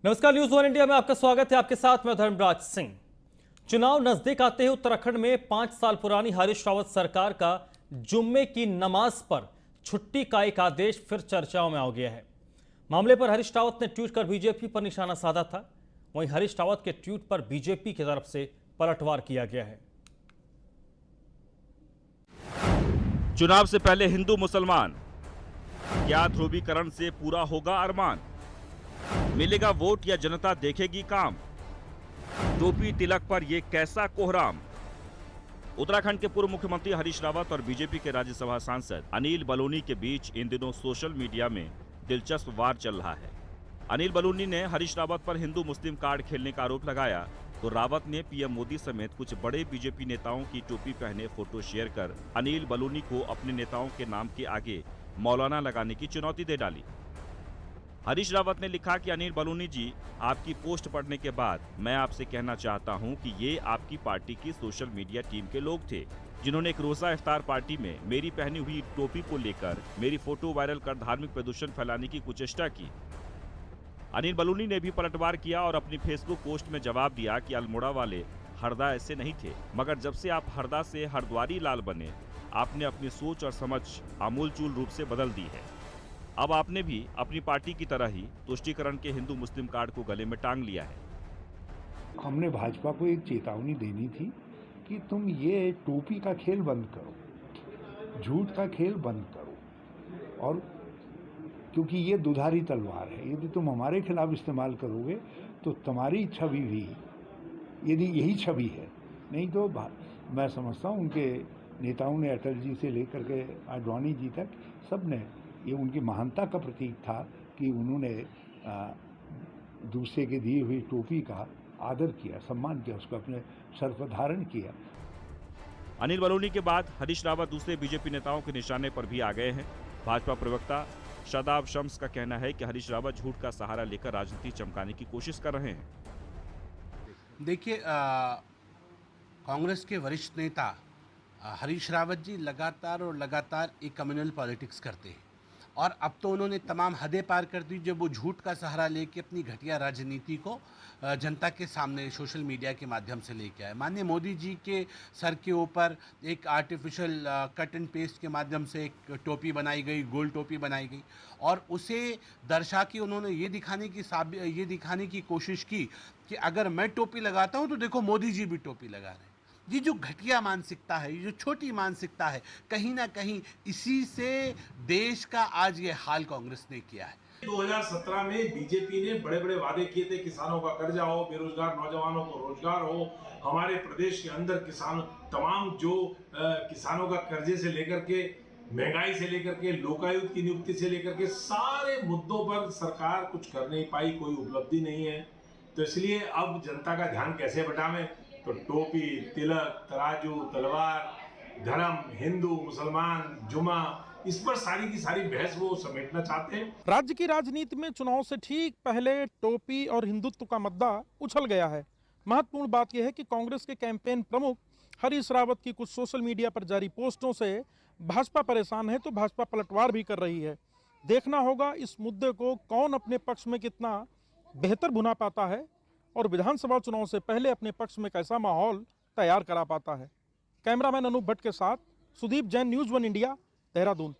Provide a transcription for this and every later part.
नमस्कार, news one India में आपका स्वागत है। आपके साथ मैं धर्मराज सिंह। चुनाव नजदीक आते ही उत्तराखंड में 5 साल पुरानी हरीश रावत सरकार का जुम्मे की नमाज पर छुट्टी का एक आदेश फिर चर्चाओं में आ गया है। मामले पर हरीश रावत ने ट्वीट कर बीजेपी पर निशाना साधा था। वहीं हरीश रावत के ट्वीट पर बीजेपी की तरफ से पलटवार किया गया है। चुनाव से पहले हिंदू मुसलमान, क्या ध्रुवीकरण से पूरा होगा अरमान? मिलेगा वोट या जनता देखेगी काम? टोपी तिलक पर ये कैसा कोहराम? उत्तराखंड के पूर्व मुख्यमंत्री हरीश रावत और बीजेपी के राज्यसभा सांसद अनिल बलूनी के बीच इन दिनों सोशल मीडिया में दिलचस्प वार चल रहा है। अनिल बलूनी ने हरीश रावत पर हिंदू मुस्लिम कार्ड खेलने का आरोप लगाया तो रावत ने पीएम मोदी समेत कुछ बड़े बीजेपी नेताओं की टोपी पहने फोटो शेयर कर अनिल बलूनी को अपने नेताओं के नाम के आगे मौलाना लगाने की चुनौती दे डाली। हरीश रावत ने लिखा कि अनिल बलूनी जी, आपकी पोस्ट पढ़ने के बाद मैं आपसे कहना चाहता हूं कि ये आपकी पार्टी की सोशल मीडिया टीम के लोग थे जिन्होंने एक रोजा इफ्तार पार्टी में मेरी पहनी हुई टोपी को लेकर मेरी फोटो वायरल कर धार्मिक प्रदूषण फैलाने की कुचेष्टा की। अनिल बलूनी ने भी पलटवार किया और अपनी फेसबुक पोस्ट में जवाब दिया कि अल्मोड़ा वाले हरदा ऐसे नहीं थे, मगर जब से आप हरदा से हरद्वारी लाल बने, आपने अपनी सोच और समझ आमूलचूल रूप से बदल दी है। अब आपने भी अपनी पार्टी की तरह ही तुष्टीकरण के हिंदू मुस्लिम कार्ड को गले में टांग लिया है। हमने भाजपा को एक चेतावनी देनी थी कि तुम ये टोपी का खेल बंद करो, झूठ का खेल बंद करो, और क्योंकि ये दुधारी तलवार है। यदि तुम हमारे खिलाफ इस्तेमाल करोगे तो तुम्हारी छवि भी, यदि यही छवि है, नहीं तो मैं समझता हूँ उनके नेताओं ने, अटल जी से लेकर के आडवाणी जी तक, सब ने, ये उनकी महानता का प्रतीक था कि उन्होंने दूसरे के दिए हुई टोपी का आदर किया, सम्मान किया, उसको अपने सर पर धारण किया। अनिल बलूनी के बाद हरीश रावत दूसरे बीजेपी नेताओं के निशाने पर भी आ गए हैं। भाजपा प्रवक्ता शादाब शम्स का कहना है कि हरीश रावत झूठ का सहारा लेकर राजनीति चमकाने की कोशिश कर रहे हैं। देखिए, कांग्रेस के वरिष्ठ नेता हरीश रावत जी लगातार एक कम्युनल पॉलिटिक्स करते हैं और अब तो उन्होंने तमाम हदें पार कर दी जब वो झूठ का सहारा लेके अपनी घटिया राजनीति को जनता के सामने सोशल मीडिया के माध्यम से लेके आए। माननीय मोदी जी के सर के ऊपर एक आर्टिफिशियल कट एंड पेस्ट के माध्यम से एक टोपी बनाई गई, गोल टोपी बनाई गई, और उसे दर्शा के उन्होंने ये दिखाने की कोशिश की कि अगर मैं टोपी लगाता हूँ तो देखो मोदी जी भी टोपी लगा रहे हैं। ये जो घटिया मानसिकता है, ये जो छोटी मानसिकता है, कहीं ना कहीं इसी से देश का आज ये हाल कांग्रेस ने किया है। 2017 में बीजेपी ने बड़े बड़े वादे किए थे, किसानों का कर्जा हो, बेरोजगार नौजवानों को रोजगार हो, हमारे प्रदेश के अंदर किसान तमाम जो किसानों का कर्जे से लेकर के, महंगाई से लेकर के, लोकायुक्त की नियुक्ति से लेकर के सारे मुद्दों पर सरकार कुछ कर नहीं पाई, कोई उपलब्धि नहीं है। तो इसलिए अब जनता का ध्यान कैसे बटावें, तो टोपी, तिलक, तराजू, तलवार, धर्म, हिंदू मुसलमान, जुमा, इस पर सारी की सारी बहस वो समेटना चाहते हैं। राज्य की राजनीति में चुनाव से ठीक पहले टोपी और हिंदुत्व का मुद्दा उछल गया है। महत्वपूर्ण बात यह है कि कांग्रेस के कैंपेन प्रमुख हरीश रावत की कुछ सोशल मीडिया पर जारी पोस्टों से भाजपा परेशान है तो भाजपा पलटवार भी कर रही है। देखना होगा इस मुद्दे को कौन अपने पक्ष में कितना बेहतर भुना पाता है और विधानसभा चुनाव से पहले अपने पक्ष में कैसा माहौल तैयार करा पाता है। कैमरामैन अनूप भट्ट के साथ Sudeep Jain, news one India, Dehradun.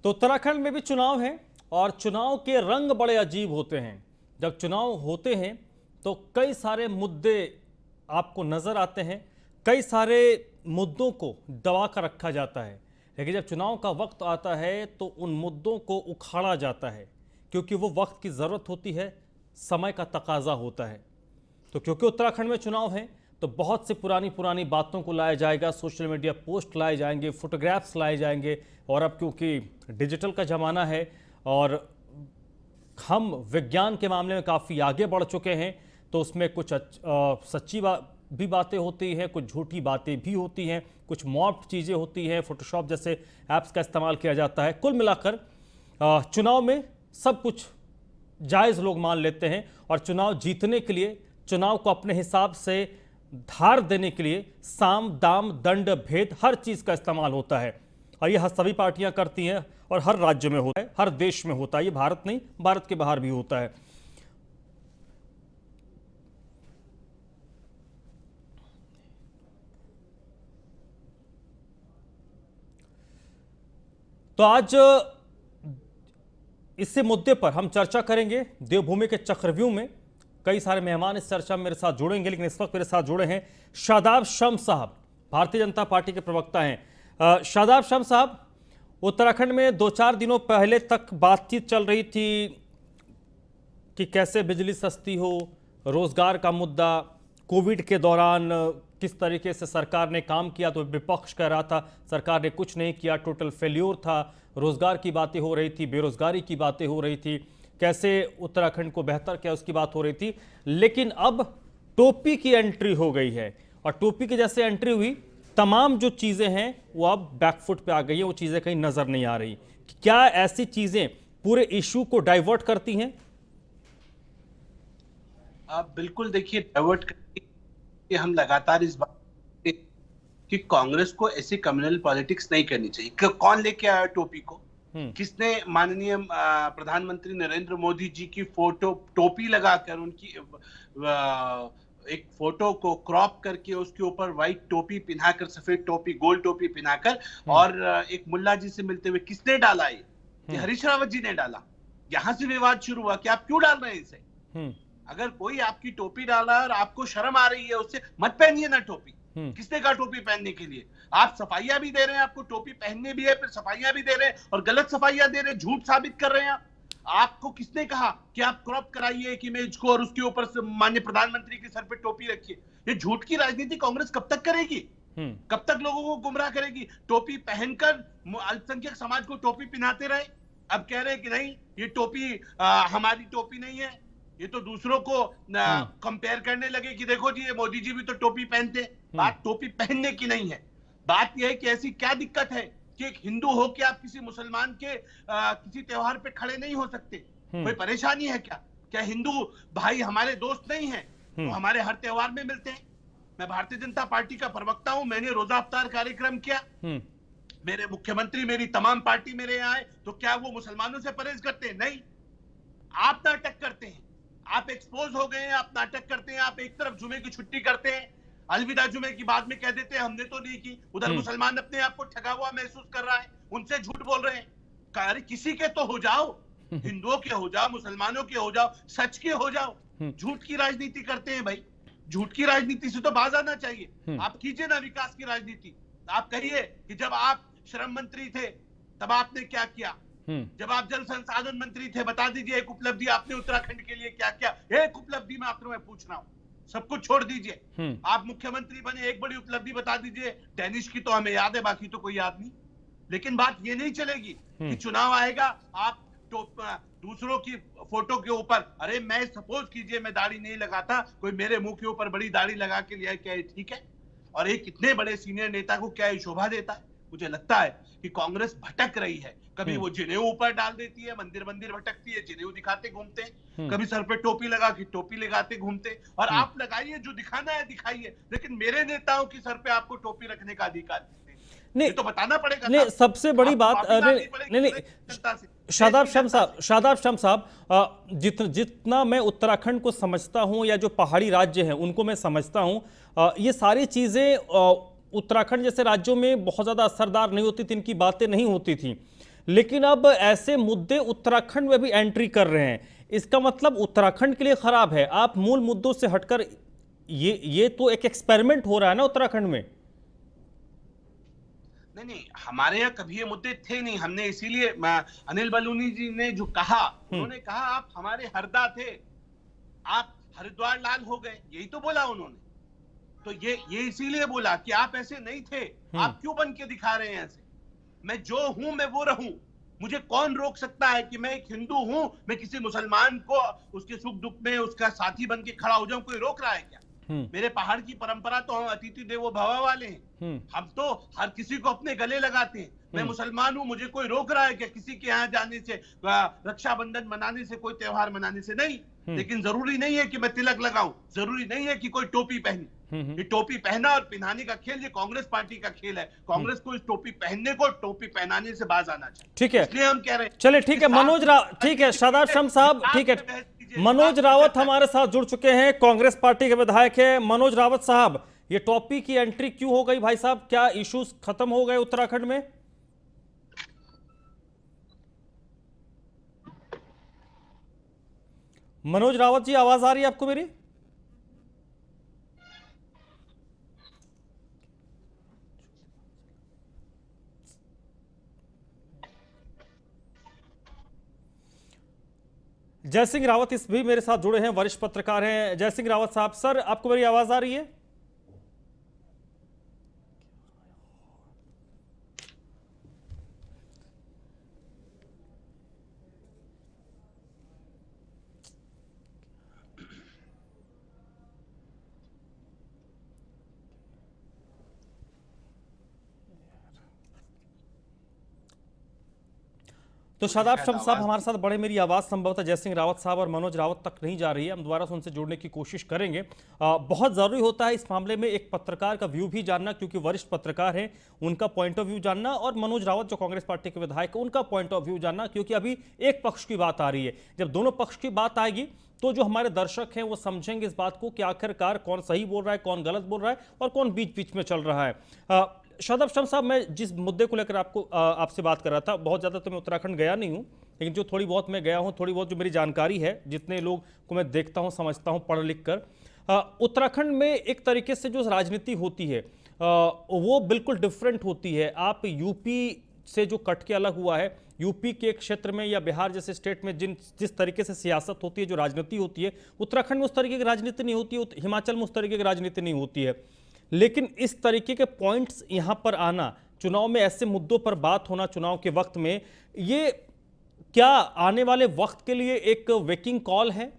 तो उत्तराखंड में भी चुनाव है और चुनाव के रंग बड़े अजीब होते हैं। जब चुनाव होते हैं तो कई सारे मुद्दे आपको नजर आते हैं, कई सारे मुद्दों को दबा कर रखा जाता है, लेकिन जब चुनाव का वक्त आता है तो उन मुद्दों को उखाड़ा जाता है क्योंकि वो वक्त की ज़रूरत होती है, समय का तकाजा होता है। तो क्योंकि उत्तराखंड में चुनाव है तो बहुत से पुरानी बातों को लाया जाएगा, सोशल मीडिया पोस्ट लाए जाएंगे, फोटोग्राफ्स लाए जाएंगे, और अब क्योंकि डिजिटल का ज़माना है और हम विज्ञान के मामले में काफ़ी आगे बढ़ चुके हैं तो उसमें कुछ सच्ची भी बातें होती हैं, कुछ झूठी बातें भी होती हैं, कुछ मॉर्फ्ड चीज़ें होती हैं, फोटोशॉप जैसे ऐप्स का इस्तेमाल किया जाता है। कुल मिलाकर चुनाव में सब कुछ जायज़ लोग मान लेते हैं और चुनाव जीतने के लिए, चुनाव को अपने हिसाब से धार देने के लिए साम दाम दंड भेद हर चीज़ का इस्तेमाल होता है। और ये सभी पार्टियां करती हैं और हर राज्य में होता है, हर देश में होता है। ये भारत नहीं, भारत के बाहर भी होता है। तो आज इसी मुद्दे पर हम चर्चा करेंगे। देवभूमि के चक्रव्यूह में कई सारे मेहमान इस चर्चा में मेरे साथ जुड़ेंगे, लेकिन इस वक्त मेरे साथ जुड़े हैं शादाब शम्स साहब, भारतीय जनता पार्टी के प्रवक्ता हैं। शादाब शम्स साहब, उत्तराखंड में 2-4 दिनों पहले तक बातचीत चल रही थी कि कैसे बिजली सस्ती हो, रोजगार का मुद्दा, कोविड के दौरान किस तरीके से सरकार ने काम किया, तो विपक्ष कह रहा था सरकार ने कुछ नहीं किया, टोटल फेल्योर था। रोजगार की बातें हो रही थी, बेरोजगारी की बातें हो रही थी, कैसे उत्तराखंड को बेहतर किया उसकी बात हो रही थी। लेकिन अब टोपी की एंट्री हो गई है और टोपी की जैसे एंट्री हुई, तमाम जो चीजें हैं वो अब बैकफुट पे आ गई है, वो चीजें कहीं नजर नहीं आ रही। क्या ऐसी चीजें पूरे इशू को डाइवर्ट करती हैं? आप बिल्कुल देखिए, डाइवर्ट करके हम लगातार इस बात कि कांग्रेस को ऐसी कम्युनल पॉलिटिक्स नहीं करनी चाहिए। कौन लेके आया टोपी को? किसने माननीय प्रधानमंत्री नरेंद्र मोदी जी की फोटो टोपी लगाकर, उनकी एक फोटो को क्रॉप करके उसके ऊपर व्हाइट टोपी पहनाकर, सफेद टोपी, गोल टोपी पहनाकर और एक मुल्ला जी से मिलते हुए किसने डाला? ये हरीश रावत जी ने डाला। यहां से विवाद शुरू हुआ कि आप क्यों डाल रहे हैं इसे। अगर कोई आपकी टोपी डाला और आपको शर्म आ रही है उससे, मत पहनिए ना टोपी। किसने कहा टोपी पहनने के लिए? आप सफाइयां भी दे रहे हैं, आपको टोपी पहनने भी है, फिर सफाइयां भी दे रहे हैं और गलत सफाइयां दे रहे हैं, झूठ साबित कर रहे हैं आप। आपको किसने कहा कि आप क्रॉप कराइए एक इमेज को और उसके ऊपर माननीय प्रधानमंत्री के सर पे टोपी रखिए? ये झूठ की राजनीति कांग्रेस कब तक करेगी? कब तक लोगों को गुमराह करेगी? टोपी पहनकर अल्पसंख्यक समाज को टोपी पहनाते रहे। अब कह रहे हैं कि नहीं, ये टोपी हमारी टोपी नहीं है, ये तो दूसरों को कंपेयर करने लगे कि देखो जी, ये मोदी जी भी तो टोपी पहनते। बात टोपी पहनने की नहीं है, बात यह है कि ऐसी क्या दिक्कत है कि एक हिंदू हो के आप किसी मुसलमान के किसी त्योहार पे खड़े नहीं हो सकते? कोई परेशानी है क्या? क्या हिंदू भाई हमारे दोस्त नहीं है तो हमारे हर त्योहार में मिलते हैं? मैं भारतीय जनता पार्टी का प्रवक्ता हूं, मैंने रोजा अफ्तार कार्यक्रम किया, मेरे मुख्यमंत्री, मेरी तमाम पार्टी मेरे यहाँ आए, तो क्या वो मुसलमानों से परहेज करते हैं? नहीं। आप नाटक करते हैं, आप एक्सपोज हो गए हैं, आप नाटक करते हैं, आप एक तरफ जुमे की छुट्टी करते हैं, अलविदा जुमे की बाद में कह देते हैं हमने तो नहीं की, उधर मुसलमान अपने आप को ठगा हुआ महसूस कर रहा है, उनसे झूठ बोल रहे हैं। अरे किसी के तो हो जाओ, हिंदुओं के हो जाओ, मुसलमानों के हो जाओ, सच के हो जाओ। झूठ की राजनीति करते हैं भाई, झूठ की राजनीति से तो बाज आना चाहिए। आप कीजिए ना विकास की राजनीति। आप कहिए कि जब आप श्रम मंत्री थे तब आपने क्या किया, जब आप जल संसाधन मंत्री थे बता दीजिए एक उपलब्धि आपने उत्तराखंड के लिए क्या किया। एक उपलब्धि मैं पूछ रहा हूँ, सब कुछ छोड़ दीजिए। आप मुख्यमंत्री बने, एक बड़ी उपलब्धि बता दीजिए। डैनिश की तो हमें याद है, बाकी तो कोई याद नहीं। लेकिन बात ये नहीं चलेगी कि चुनाव आएगा आप तो दूसरों की फोटो के ऊपर, अरे मैं सपोज कीजिए मैं दाढ़ी नहीं लगाता, कोई मेरे मुंह के ऊपर बड़ी दाढ़ी लगा के लिया, क्या ये ठीक है? और एक इतने बड़े सीनियर नेता को क्या ये शोभा देता है? मुझे लगता है कि कांग्रेस भटक रही है। कभी वो जनेऊ ऊपर डाल देती है, मंदिर मंदिर भटकती है, जनेऊ दिखाते घूमते हैं, कभी सर पे टोपी लगा के टोपी लगाते घूमते। और आप लगाइए, जो दिखाना है दिखाइए, लेकिन मेरे नेताओं की सर पे आपको टोपी रखने का अधिकार नहीं, तो बताना पड़ेगा। नहीं, सबसे बड़ी बात नहीं, शादाब शम्स साहब, जितना मैं उत्तराखंड को समझता हूं या जो पहाड़ी राज्य हैं उनको मैं समझता हूं, ये सारी चीजें उत्तराखंड जैसे राज्यों में बहुत ज्यादा असरदार नहीं होती थी, इनकी बातें नहीं होती थी। लेकिन अब ऐसे मुद्दे उत्तराखंड में भी एंट्री कर रहे हैं, इसका मतलब उत्तराखंड के लिए खराब है। आप मूल मुद्दों से हटकर ये तो एक एक्सपेरिमेंट हो रहा है ना उत्तराखंड में। नहीं, हमारे यहाँ कभी ये मुद्दे थे नहीं। हमने इसीलिए अनिल बलूनी जी ने जो कहा, उन्होंने कहा आप हमारे हरदा थे, आप हरिद्वार लाल हो गए, यही तो बोला उन्होंने। तो ये इसीलिए बोला कि आप ऐसे नहीं थे, आप क्यों बन के दिखा रहे हैं ऐसे? मैं जो हूं मैं वो रहूं। मुझे कौन रोक सकता है कि मैं एक हिंदू हूं, मैं किसी मुसलमान को उसके सुख दुख में उसका साथी बन के खड़ा हो जाऊं? कोई रोक रहा है क्या? मेरे पहाड़ की परंपरा तो हम अतिथि देवो भव वाले हैं। हम तो हर किसी को अपने गले लगाते हैं। मैं मुसलमान हूं, मुझे कोई रोक रहा है क्या किसी के यहाँ जाने से, रक्षाबंधन मनाने से, कोई त्योहार मनाने से? नहीं। लेकिन जरूरी नहीं है कि मैं तिलक लगाऊं, जरूरी नहीं है कि कोई टोपी पहने। ये टोपी पहना और पहनाने का खेल, ये कांग्रेस पार्टी का खेल है। कांग्रेस को इस टोपी पहनने को, टोपी पहनाने से बाज आना चाहिए। ठीक है, इसलिए हम कह रहे हैं। चलिए ठीक है ठीक है शादाब शम्स साहब, ठीक है। मनोज रावत हमारे साथ जुड़ चुके हैं, कांग्रेस पार्टी के विधायक है। मनोज रावत साहब, ये टोपी की एंट्री क्यों हो गई भाई साहब? क्या इश्यूज खत्म हो गए उत्तराखंड में? मनोज रावत जी, आवाज आ रही है आपको मेरी? जय सिंह रावत इस भी मेरे साथ जुड़े हैं, वरिष्ठ पत्रकार हैं। जय सिंह रावत साहब, सर आपको मेरी आवाज आ रही है? तो शादाब शम्स साहब हमारे साथ बड़े, मेरी आवाज़ संभवतः जय सिंह रावत साहब और मनोज रावत तक नहीं जा रही है, हम दोबारा से उनसे जोड़ने की कोशिश करेंगे। बहुत ज़रूरी होता है इस मामले में एक पत्रकार का व्यू भी जानना, क्योंकि वरिष्ठ पत्रकार हैं, उनका पॉइंट ऑफ व्यू जानना, और मनोज रावत जो कांग्रेस पार्टी के विधायक है उनका पॉइंट ऑफ व्यू जानना, क्योंकि अभी एक पक्ष की बात आ रही है। जब दोनों पक्ष की बात आएगी तो जो हमारे दर्शक हैं वो समझेंगे इस बात को कि आखिरकार कौन सही बोल रहा है, कौन गलत बोल रहा है और कौन बीच बीच में चल रहा है। शादाब शम्स साहब, मैं जिस मुद्दे को लेकर आपसे बात कर रहा था, बहुत ज़्यादा तो मैं उत्तराखंड गया नहीं हूँ, लेकिन जो थोड़ी बहुत मैं गया हूँ, थोड़ी बहुत जो मेरी जानकारी है, जितने लोग को मैं देखता हूँ, समझता हूँ पढ़ लिख कर, उत्तराखंड में एक तरीके से जो राजनीति होती है वो बिल्कुल डिफरेंट होती है। आप यूपी से जो कट के अलग हुआ है, यूपी के क्षेत्र में या बिहार जैसे स्टेट में जिस तरीके से सियासत होती है, जो राजनीति होती है, उत्तराखंड में उस तरीके की राजनीति नहीं होती है, हिमाचल में उस तरीके की राजनीति नहीं होती है। लेकिन इस तरीके के पॉइंट्स यहां पर आना, चुनाव में ऐसे मुद्दों पर बात होना चुनाव के वक्त में, ये क्या आने वाले वक्त के लिए एक वेकिंग कॉल है?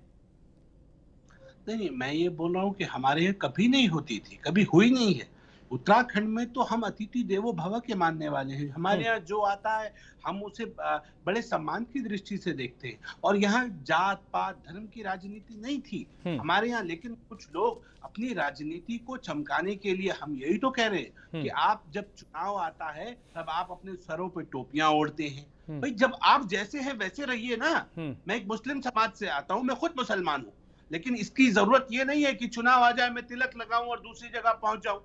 नहीं, मैं ये बोल रहा हूँ कि हमारे यहाँ कभी नहीं होती थी, कभी हुई नहीं है। उत्तराखंड में तो हम अतिथि देवो भव के मानने वाले हैं। हमारे यहाँ जो आता है हम उसे बड़े सम्मान की दृष्टि से देखते हैं, और यहाँ जात पात धर्म की राजनीति नहीं थी हमारे यहाँ। लेकिन कुछ लोग अपनी राजनीति को चमकाने के लिए, हम यही तो कह रहे हैं कि आप जब चुनाव आता है तब आप अपने सरों पे टोपियां ओढ़ते हैं। भाई, जब आप जैसे हैं वैसे रहिए ना। मैं एक मुस्लिम समाज से आता हूँ, मैं खुद मुसलमान हूँ, लेकिन इसकी जरूरत ये नहीं है कि चुनाव आ जाए मैं तिलक लगाऊं और दूसरी जगह पहुंच जाऊं।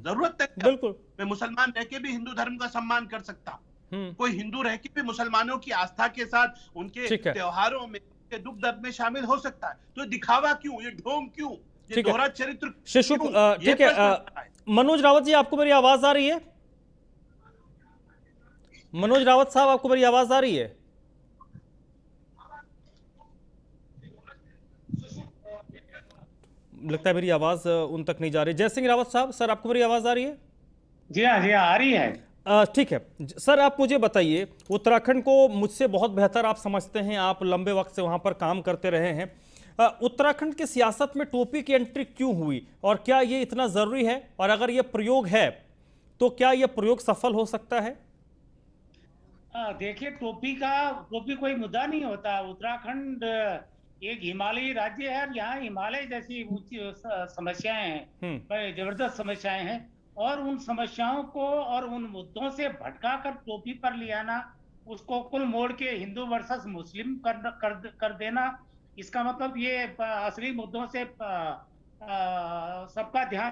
जरूरत है? बिल्कुल, मैं मुसलमान रह के भी हिंदू धर्म का सम्मान कर सकता हूं। कोई हिंदू रह के भी मुसलमानों की आस्था के साथ उनके त्योहारों में, उनके दुख दर्द में शामिल हो सकता है। तो दिखावा क्यों, ये ढोंग क्यों, ये दोहरा चरित्र? ठीक है, मनोज रावत जी, आपको मेरी आवाज आ रही है? मनोज रावत साहब, आपको मेरी आवाज आ रही है? लगता है मेरी आवाज उन तक नहीं जा रही। जय सिंह रावत साहब, सर आपको मेरी आवाज आ रही है? जी हाँ, आ रही है। ठीक है सर, आप मुझे बताइए, उत्तराखंड को मुझसे बहुत बेहतर आप समझते हैं, आप लंबे वक्त से वहां पर काम करते रहे हैं। उत्तराखंड की सियासत में टोपी की एंट्री क्यों हुई, और क्या ये इतना जरूरी है, और अगर ये प्रयोग है तो क्या ये प्रयोग सफल हो सकता है? देखिए, टोपी कोई मुद्दा नहीं होता। उत्तराखंड एक हिमालयी राज्य है, और यहाँ हिमालय जैसी ऊंची समस्याएं हैं, जबरदस्त समस्याएं हैं, और उन समस्याओं को और उन मुद्दों से भटकाकर टोपी पर ले आना, उसको कुल मोड़ के हिंदू वर्सेस मुस्लिम कर देना, इसका मतलब ये असली मुद्दों से सबका ध्यान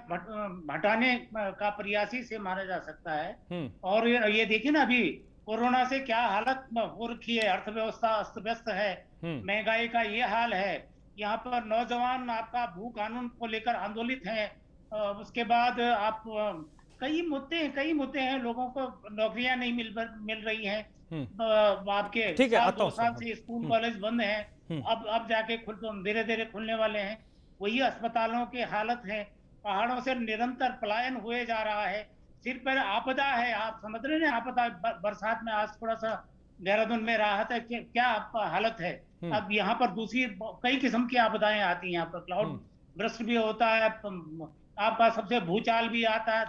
भटाने का प्रयास ही से माना जा सकता है। और ये देखिए ना, अभी कोरोना से क्या हालत हो रखी है, अर्थव्यवस्था अस्त व्यस्त है, महंगाई का ये हाल है, यहाँ पर नौजवान आपका भू कानून को लेकर आंदोलित हैं। उसके बाद आप कई मुद्दे हैं, लोगों को नौकरियां नहीं मिल रही हैं। आपके 2 साल से स्कूल कॉलेज बंद हैं, अब जाके धीरे धीरे खुलने वाले हैं। वही अस्पतालों की हालत है, पहाड़ों से निरंतर पलायन हुए जा रहा है, सिर पर आपदा है, आप समझ रहे हैं आपदा। बरसात में आज थोड़ा सा देहरादून में राहत है, क्या हालत है। अब यहाँ पर दूसरी कई किस्म की आपदाएं आती हैं, यहाँ पर क्लाउड बर्स्ट भी होता है, आपका सबसे भूचाल भी आता है,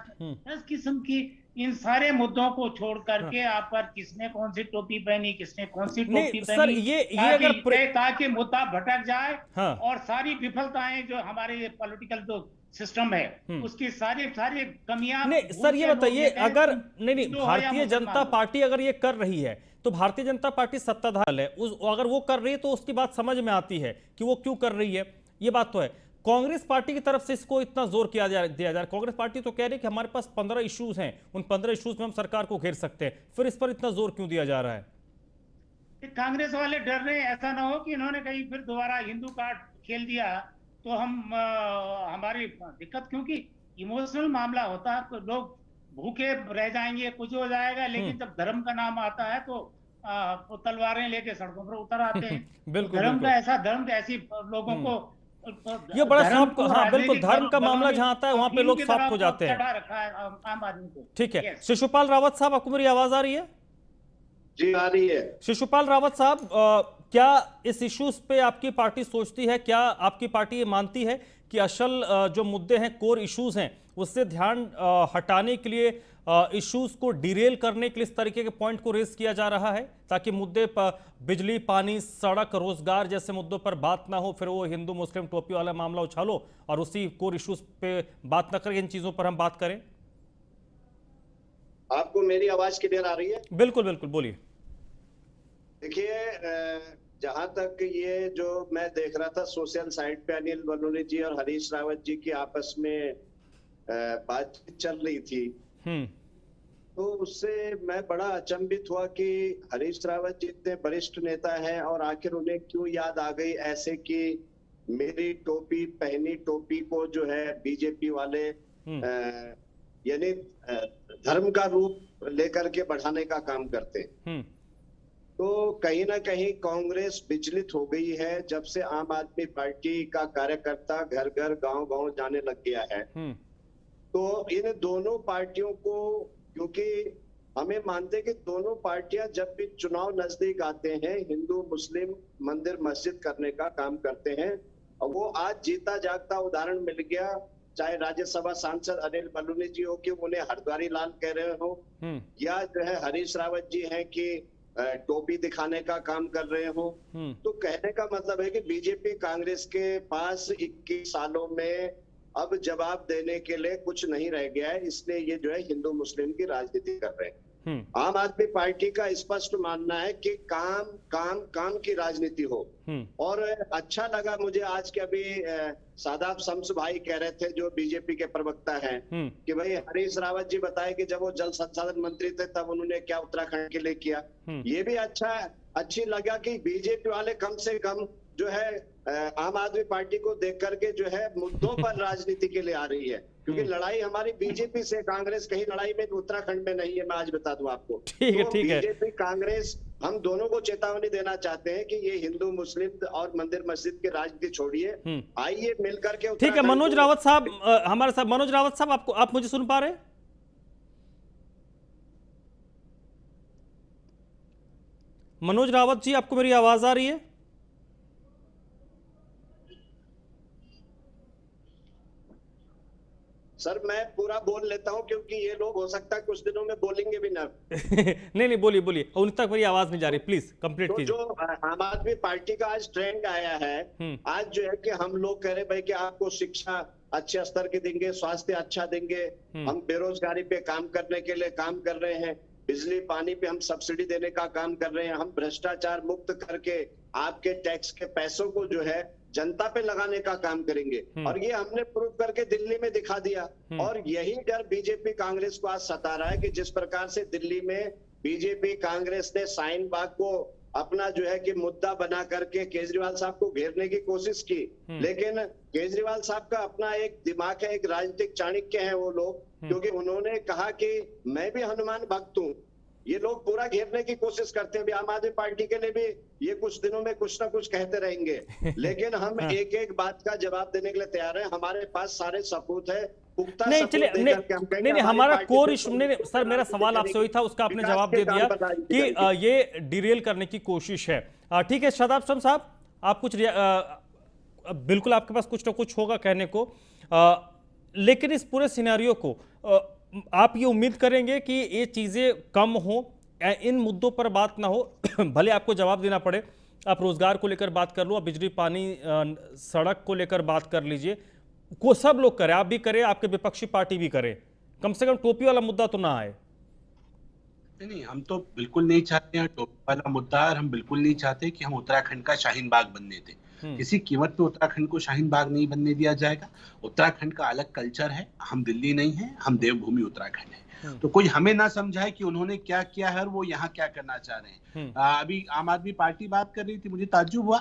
इस किस्म की। इन सारे मुद्दों को छोड़ करके आप पर किसने कौन सी टोपी पहनी, किसने कौन सी टोपी सर, ताकि मुद्दा भटक जाए, और सारी विफलताएं जो हमारे पॉलिटिकल जो सिस्टम है उसकी सारी सारी कमियां नहीं सर, ये बताइए, अगर नहीं हिंदू हो या भारतीय जनता मुसलमान हो। पार्टी अगर ये कर रही है तो भारतीय जनता पार्टी सत्ताधार है, अगर वो कर रही है तो उसकी बात समझ में आती है कि वो क्यों कर रही है, ये बात तो है। कांग्रेस पार्टी की तरफ से इसको इतना जोर दिया जा रहा है। कांग्रेस पार्टी तो कह रही है कि हमारे पास 15 इश्यूज हैं, उन 15 इश्यूज में हम सरकार को घेर सकते हैं, फिर इस पर इतना जोर क्यों दिया जा रहा है? कांग्रेस वाले डर रहे हैं ऐसा ना हो कि इन्होंने कहीं फिर दोबारा हिंदू कार्ड खेल दिया तो हमारी दिक्कत, क्योंकि इमोशनल मामला होता है तो लोग भूखे रह जाएंगे, कुछ हो जाएगा, लेकिन जब धर्म का नाम आता है तो वो तलवारें लेके सड़कों पर उतर आते हैं। बिल्कुल, धर्म बिल्कुल। का ऐसा धर्म ऐसी लोगों को ये बड़ा धर्म साफ, को हाँ बिल्कुल, राजनीतिक धर्म का दलों मामला ने जहां आता है वहां पे अफीम लोग की साफ तरह हो जाते हैं। चढ़ा रखा है आम आदमी को। ठीक है, Yes. शिशुपाल रावत साहब, आपको मेरी आवाज आ रही है? जी आ रही है। शिशुपाल रावत साहब, क्या इस इश्यूज पे आपकी पार्टी सोचती है, क्या आपकी पार्टी ये मानती है कि असल जो मुद्दे हैं, कोर इश्यूज हैं, उससे ध्यान हटाने के लिए, इश्यूज को डिरेल करने के लिए इस तरीके के पॉइंट को रेज किया जा रहा है ताकि मुद्दे पर बिजली, पानी, सड़क, रोजगार जैसे मुद्दों पर बात ना हो, फिर वो हिंदू मुस्लिम टोपी वाला मामला उछालो और उसी कोर इश्यूज पे बात ना करें, इन चीजों पर हम बात करें? आपको मेरी आवाज क्लियर आ रही है? बिल्कुल बिल्कुल, बोलिए। देखिए, जहां तक ये जो मैं देख रहा था सोशल साइट पे अनिल बलूनी जी और हरीश रावत जी की आपस में बातचीत चल रही थी, तो उससे मैं बड़ा अचंभित हुआ कि हरीश रावत जी इतने वरिष्ठ नेता हैं और आखिर उन्हें क्यों याद आ गई ऐसे कि मेरी टोपी पहनी टोपी को जो है बीजेपी वाले यानी धर्म का रूप लेकर के बढ़ाने का काम करते हैं। तो कहीं ना कहीं कांग्रेस विचलित हो गई है जब से आम आदमी पार्टी का कार्यकर्ता घर घर गांव गांव जाने लग गया है। तो इन दोनों पार्टियों को, क्योंकि हमें मानते कि दोनों पार्टियां जब भी चुनाव नजदीक आते हैं हिंदू मुस्लिम मंदिर मस्जिद करने का काम करते हैं, और वो आज जीता जागता उदाहरण मिल गया, चाहे राज्यसभा सांसद अनिल बलूनी जी हो कि उन्हें हरद्वारी लाल कह रहे हो, या जो है हरीश रावत जी हैं कि टोपी दिखाने का काम कर रहे हो। तो कहने का मतलब है कि बीजेपी कांग्रेस के पास 21 सालों में अब जवाब देने के लिए कुछ नहीं रह गया है, इसलिए ये जो है हिंदू मुस्लिम की राजनीति कर रहे हैं। आम आदमी पार्टी का स्पष्ट मानना है कि काम काम काम की राजनीति हो। और अच्छा लगा मुझे आज के अभी सादाब शम्स भाई कह रहे थे जो बीजेपी के प्रवक्ता हैं कि भाई हरीश रावत जी बताए कि जब वो जल संसाधन मंत्री थे तब उन्होंने क्या उत्तराखंड के लिए किया। ये भी अच्छी लगा कि बीजेपी वाले कम से कम जो है आम आदमी पार्टी को देख करके जो है मुद्दों पर राजनीति के लिए आ रही है, क्योंकि लड़ाई हमारी बीजेपी से, कांग्रेस कहीं लड़ाई में उत्तराखंड में नहीं है, मैं आज बता दूं आपको। ठीक है, तो ठीक है। बीजेपी कांग्रेस हम दोनों को चेतावनी देना चाहते हैं कि ये हिंदू मुस्लिम और मंदिर मस्जिद की राजनीति छोड़िए, आइए मिलकर के। ठीक है, मनोज रावत साहब हमारे साथ। मनोज रावत साहब, आप मुझे सुन पा रहे हैं? मनोज रावत जी, आपको मेरी आवाज आ रही है? सर मैं पूरा बोल लेता हूं क्योंकि ये लोग हो सकता है कुछ दिनों में बोलेंगे भी ना। नहीं, बोलिए बोलिए, उन तक मेरी आवाज नहीं जा रही, प्लीज कंप्लीट तो कीजिए। जो आम आदमी पार्टी का आज ट्रेंड आया है, आज जो है कि हम लोग कह रहे भाई कि आपको शिक्षा अच्छे स्तर की देंगे, स्वास्थ्य अच्छा देंगे, हम बेरोजगारी पे काम करने के लिए काम कर रहे हैं, बिजली पानी पे हम सब्सिडी देने का काम कर रहे हैं, हम भ्रष्टाचार मुक्त करके आपके टैक्स के पैसों को जो है जनता पे लगाने का काम करेंगे। और ये हमने प्रूव करके दिल्ली में दिखा दिया। और यही डर बीजेपी कांग्रेस को आज सता रहा है कि जिस प्रकार से दिल्ली में बीजेपी कांग्रेस ने शाहीन बाग को अपना जो है कि मुद्दा बना करके केजरीवाल साहब को घेरने की कोशिश की, लेकिन केजरीवाल साहब का अपना एक दिमाग है, एक राजनीतिक चाणक्य है वो लोग, क्योंकि उन्होंने कहा कि मैं भी हनुमान भक्त हूँ। ये लोग पूरा घेरने की कोशिश करते हैं। आम आदमी पार्टी के लिए भी ये कुछ दिनों में कुछ ना कुछ कहते रहेंगे, लेकिन हम एक एक बात का जवाब देने के लिए तैयार हैं। हमारे पास सारे सबूत है, पुख्ता नहीं, सबूत चलिए, देकर के हम कहेंगे नहीं, हमारी हमारा पार्टी कोर पे इशू, कोई नहीं सर, मेरा सवाल आपसे वही था, उसका आपने जवाब दे दिया कि ये डिरेल करने की कोशिश है। ठीक है, शादाब शम्स साहब, आप कुछ बिल्कुल आपके पास कुछ ना कुछ होगा कहने को, लेकिन इस पूरे सिनेरियो को आप ये उम्मीद करेंगे कि ये चीजें कम हो, इन मुद्दों पर बात ना हो, भले आपको जवाब देना पड़े, आप रोजगार को लेकर बात कर लो, आप बिजली पानी सड़क को लेकर बात कर लीजिए, को सब लोग करें, आप भी करें, आपके विपक्षी पार्टी भी करे, कम से कम टोपी वाला मुद्दा तो ना आए। नहीं, हम तो बिल्कुल नहीं चाहते हैं टोपी वाला मुद्दा, और हम बिल्कुल नहीं चाहते कि हम उत्तराखंड का शाहीन बाग बनने दें। किसी कीमत पे उत्तराखंड को शाहीन बाग नहीं बनने दिया जाएगा। उत्तराखंड का अलग कल्चर है, हम दिल्ली नहीं है, हम देवभूमि उत्तराखंड है। तो कोई हमें ना समझाए कि उन्होंने क्या किया है और वो यहाँ क्या करना चाह रहे हैं। अभी आम आदमी पार्टी बात कर रही थी, मुझे ताज्जुब हुआ,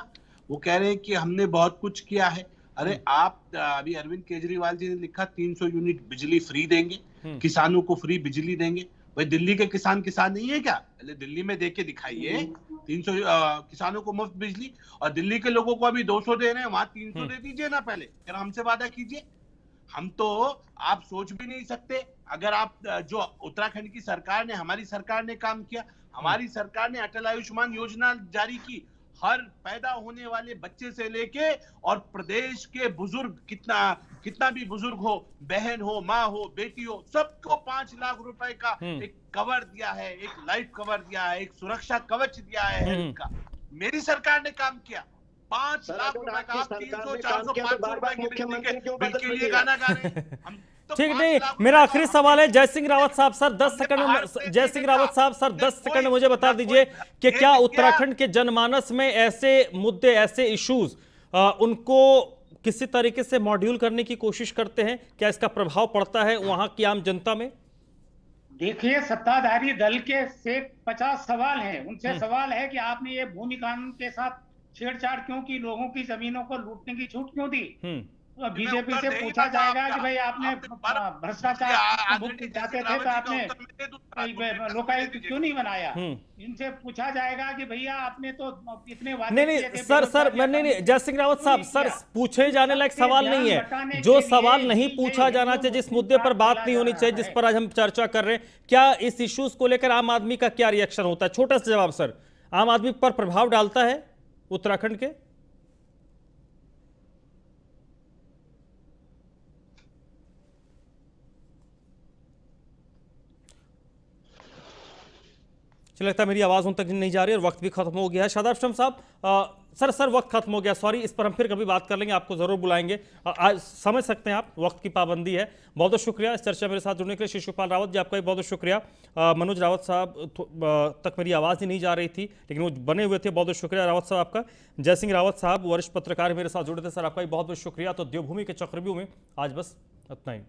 वो कह रहे हैं कि हमने बहुत कुछ किया है। अरे आप अभी अरविंद केजरीवाल जी ने लिखा 300 यूनिट बिजली फ्री देंगे, किसानों को फ्री बिजली देंगे। भाई दिल्ली के किसान नहीं है क्या? पहले दिल्ली में देके दिखाइए 300 किसानों को मुफ्त बिजली, और दिल्ली के लोगों को अभी 200 दे रहे हैं, वहां 300 दे दीजिए ना, पहले फिर हमसे वादा कीजिए। हम तो, आप सोच भी नहीं सकते, अगर आप जो उत्तराखंड की सरकार ने, हमारी सरकार ने काम किया, हमारी सरकार ने अटल आयुष्मान योजना जारी की, हर पैदा होने वाले बच्चे से लेके और प्रदेश के बुजुर्ग, कितना भी बुजुर्ग हो, बहन हो, माँ हो, बेटी हो, सबको 5 लाख रुपए का एक कवर दिया है, एक लाइफ कवर दिया है, एक सुरक्षा कवच दिया है हेल्थ का। मेरी सरकार ने काम किया। 5 लाख रुपए का, आप 300, 400, 500 रुपए की बिल के लिए गाना गा रहे हैं हम। ठीक नहीं, मेरा आखिरी सवाल है जय सिंह रावत साहब, सर 10 सेकंड में, जय सिंह रावत साहब सर 10 सेकंड में मुझे बता दीजिए कि क्या उत्तराखंड के जनमानस में ऐसे मुद्दे, ऐसे इश्यूज उनको किसी तरीके से मॉड्यूल करने की कोशिश करते हैं? क्या इसका प्रभाव पड़ता है वहां की आम जनता में? देखिए, सत्ताधारी दल के से 50 सवाल हैं, उनसे सवाल है कि आपने ये भूमि कानून के साथ छेड़छाड़ क्यों की, लोगों की जमीनों को लूटने की छूट क्यों दी? तो बीजेपी से पूछा जाएगा कि भाई आपने भ्रष्टाचार मुक्त चाहते थे तो आपने लोकायुक्त क्यों नहीं बनाया? इनसे पूछा जाएगा कि भैया आपने तो इतने वादे नहीं सर नहीं, जय सिंह रावत साहब, सर पूछे जाने लायक सवाल नहीं है। जो सवाल नहीं पूछा जाना चाहिए, जिस मुद्दे पर बात नहीं होनी चाहिए, जिस पर आज हम चर्चा कर रहे हैं, क्या इस इश्यूज को लेकर आम आदमी का क्या रिएक्शन होता है? छोटा सा जवाब सर, आम आदमी पर प्रभाव डालता है उत्तराखंड के? चलिए, लगता है मेरी आवाज़ उन तक नहीं जा रही और वक्त भी खत्म हो गया है। शादाब शम्स साहब, सर वक्त खत्म हो गया, सॉरी, इस पर हम फिर कभी बात कर लेंगे, आपको ज़रूर बुलाएंगे। आज समझ सकते हैं आप, वक्त की पाबंदी है। बहुत बहुत शुक्रिया इस चर्चा मेरे साथ जुड़ने के लिए। शिशुपाल रावत जी, आपका भी बहुत बहुत शुक्रिया। मनोज रावत साहब तक मेरी आवाज़ ही नहीं जा रही थी, लेकिन वो बने हुए थे, बहुत बहुत शुक्रिया रावत साहब आपका। जय सिंह रावत साहब, वरिष्ठ पत्रकार मेरे साथ जुड़े थे, सर आपका भी बहुत बहुत शुक्रिया। तो देवभूमि के चक्रव्यूह में आज बस इतना ही।